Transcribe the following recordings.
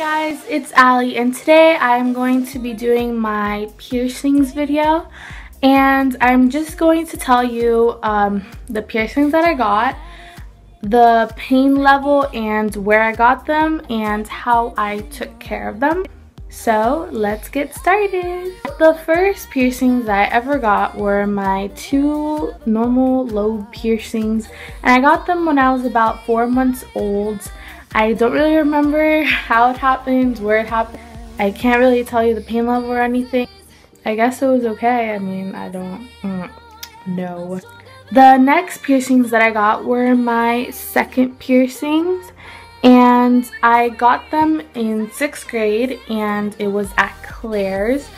guys, it's Allie, and today I'm going to be doing my piercings video, and I'm just going to tell you the piercings that I got, the pain level and where I got them, and how I took care of them. So let's get started. The first piercings that I ever got were my two normal lobe piercings, and I got them when I was about 4 months old. I don't really remember how it happened, where it happened. I can't really tell you the pain level or anything. I guess it was okay. I mean, I don't know. The next piercings that I got were my second piercings, and I got them in 6th grade, and it was at Claire's.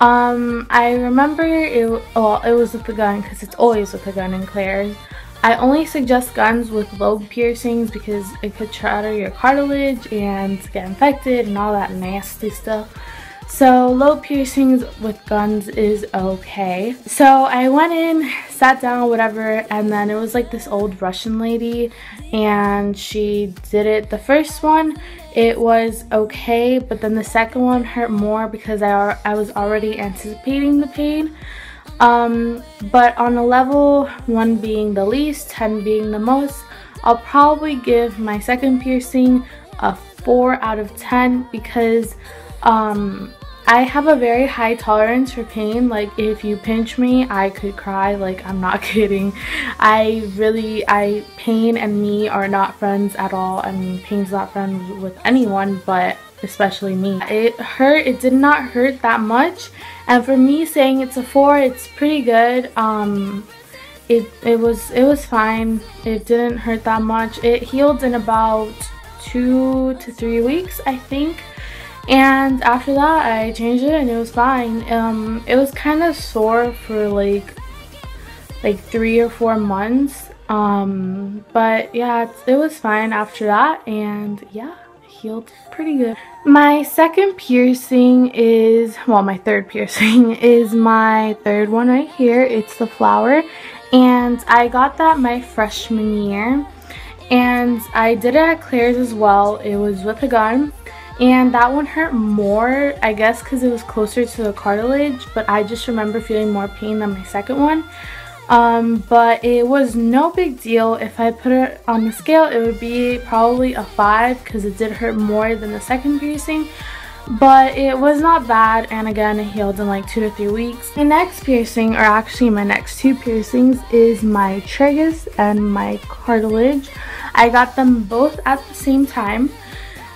I remember it was with the gun, because it's always with the gun in Claire's. I only suggest guns with lobe piercings because it could shatter your cartilage and get infected and all that nasty stuff. So lobe piercings with guns is okay. So I went in, sat down, whatever, and then it was like this old Russian lady, and she did it. The first one, it was okay, but then the second one hurt more because I was already anticipating the pain. But on a level, 1 being the least, 10 being the most, I'll probably give my second piercing a 4 out of 10 because I have a very high tolerance for pain. Like, if you pinch me, I could cry. Like, I'm not kidding. Pain and me are not friends at all. I mean, pain's not friends with anyone, but especially me. It hurt. It did not hurt that much, and for me saying it's a 4, it's pretty good. It was fine. It didn't hurt that much. It healed in about 2 to 3 weeks, I think, and after that I changed it and it was fine. It was kind of sore for like 3 or 4 months, but yeah, it was fine after that, and yeah, healed pretty good. My second piercing is, well, my third piercing is my third one right here. It's the flower, and I got that my freshman year, and I did it at Claire's as well. It was with a gun, and that one hurt more, I guess because it was closer to the cartilage, but I just remember feeling more pain than my second one. But it was no big deal. If I put it on the scale, it would be probably a 5 because it did hurt more than the second piercing, but it was not bad, and again, it healed in like 2 to 3 weeks. My next piercing, or actually my next 2 piercings, is my tragus and my cartilage. I got them both at the same time.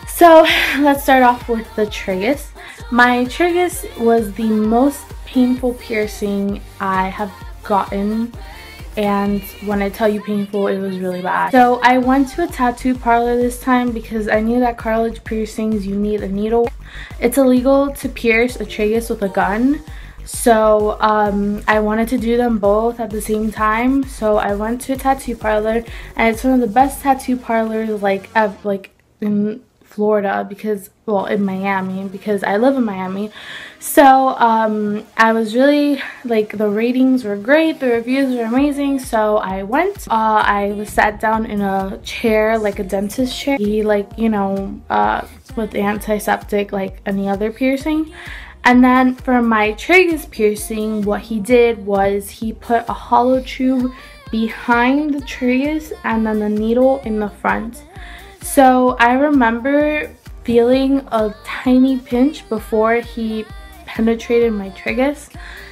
So let's start off with the tragus. My tragus was the most painful piercing I have gotten, and when I tell you painful, it was really bad. So I went to a tattoo parlor this time because I knew that cartilage piercings, you need a needle. It's illegal to pierce a tragus with a gun, so I wanted to do them both at the same time. So I went to a tattoo parlor, and it's one of the best tattoo parlors like in Florida, because, well, in Miami, because I live in Miami. So I was really, like, the ratings were great, the reviews were amazing, so I went. I was sat down in a chair, like a dentist chair. He, like, you know, with antiseptic like any other piercing. And then for my tragus piercing, what he did was he put a hollow tube behind the tragus and then the needle in the front. So I remember feeling a tiny pinch before he penetrated my tragus.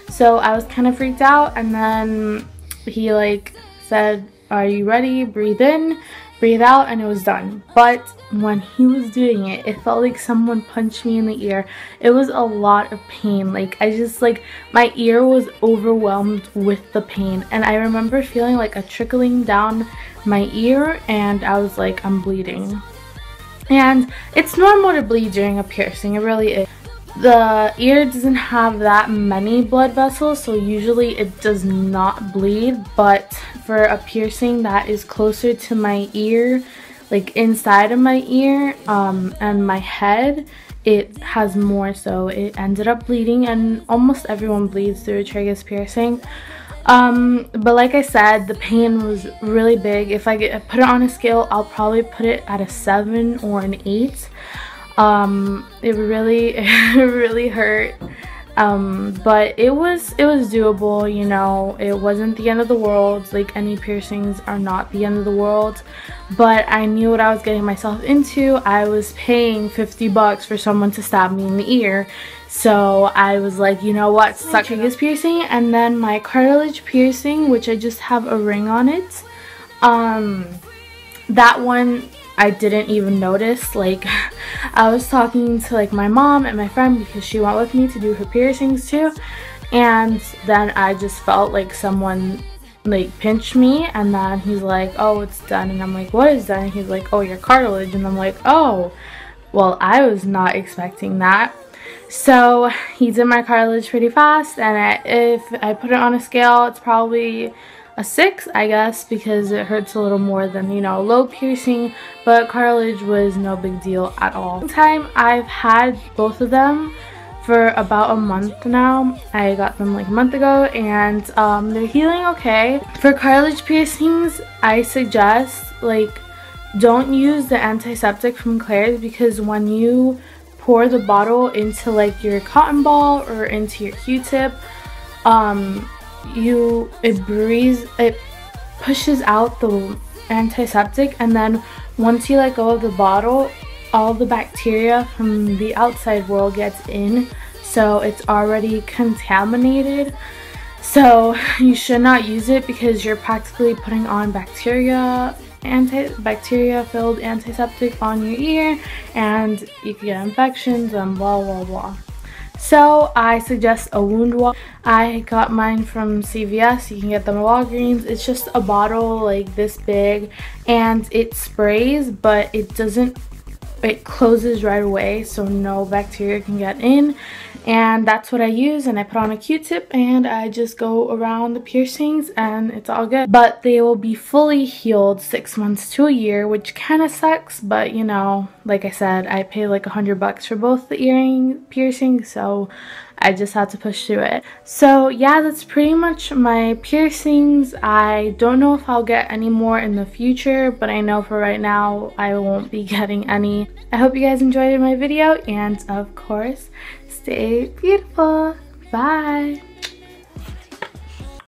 So I was kind of freaked out, and then he like said, "Are you ready? Breathe in, breathe out," and it was done. But when he was doing it, it felt like someone punched me in the ear. It was a lot of pain. Like, I just, like, my ear was overwhelmed with the pain, and I remember feeling like a trickling down my ear, and I was like, I'm bleeding. And it's normal to bleed during a piercing, it really is. The ear doesn't have that many blood vessels, so usually it does not bleed, but for a piercing that is closer to my ear, like inside of my ear and my head, it has more, so it ended up bleeding, and almost everyone bleeds through a tragus piercing. But like I said, the pain was really big. If I put it on a scale, I'll probably put it at a 7 or an 8. It really it really hurt, but it was doable, you know. It wasn't the end of the world. Like, any piercings are not the end of the world, but I knew what I was getting myself into. I was paying $50 for someone to stab me in the ear, so I was like, you know what, suck this piercing. And then my cartilage piercing, which I just have a ring on it, that one I didn't even notice. Like, I was talking to like my mom and my friend because she went with me to do her piercings too, and then I just felt like someone like pinched me, and then he's like, oh, it's done. And I'm like, what is done? And he's like, oh, your cartilage. And I'm like, oh, well, I was not expecting that. So he did my cartilage pretty fast, and if I put it on a scale, it's probably a 6, I guess, because it hurts a little more than, you know, lobe piercing, but cartilage was no big deal at all. I've had both of them for about a month now. I got them like a month ago, and they're healing okay. For cartilage piercings, I suggest, like, don't use the antiseptic from Claire's, because when you pour the bottle into like your cotton ball or into your Q-tip, it pushes out the antiseptic, and then once you let go of the bottle, all the bacteria from the outside world gets in, so it's already contaminated. So you should not use it, because you're practically putting on bacteria filled antiseptic on your ear, and you can get infections and blah blah blah. So I suggest a wound wall. I got mine from CVS. You can get them at Walgreens. It's just a bottle like this big, and it sprays, but it closes right away, so no bacteria can get in. And that's what I use, and I put on a Q-tip and I just go around the piercings and it's all good. But they will be fully healed 6 months to a year, which kind of sucks, but you know, like I said, I paid like $100 for both the earring piercings, so I just had to push through it. So yeah, that's pretty much my piercings. I don't know if I'll get any more in the future, but I know for right now I won't be getting any. I hope you guys enjoyed my video, and of course, stay beautiful. Bye.